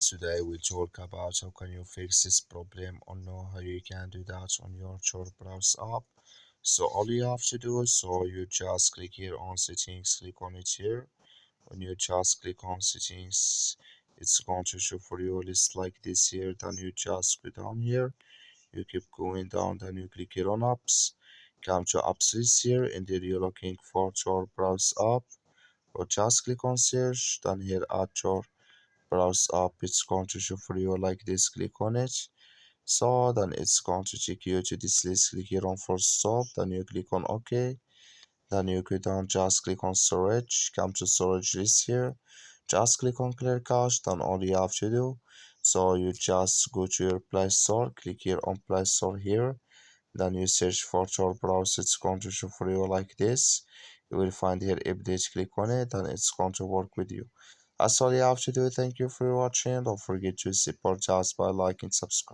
Today we talk about how can you fix this problem or know how you can do that on your Tor browser app. So all you have to do is you just click here on settings, click on it here. When you just click on settings, it's going to show for you a list like this here. Then you just go down here, you keep going down, then you click here on apps. Come to apps list here, and there you're looking for Tor browser app. Or just click on search, then here add Tor browse up, it's going to show for you like this. Click on it, so then it's going to take you to this list. Click here on first stop, then you click on OK, then you go down, just click on storage, come to storage list here, just click on clear cache. Then all you have to do, you just go to your Play Store, click here on Play Store here, then you search for Tor browser, it's going to show for you like this. You will find here update, click on it, and it's going to work with you. That's all you have to do. Thank you for watching. Don't forget to support us by liking, subscribe.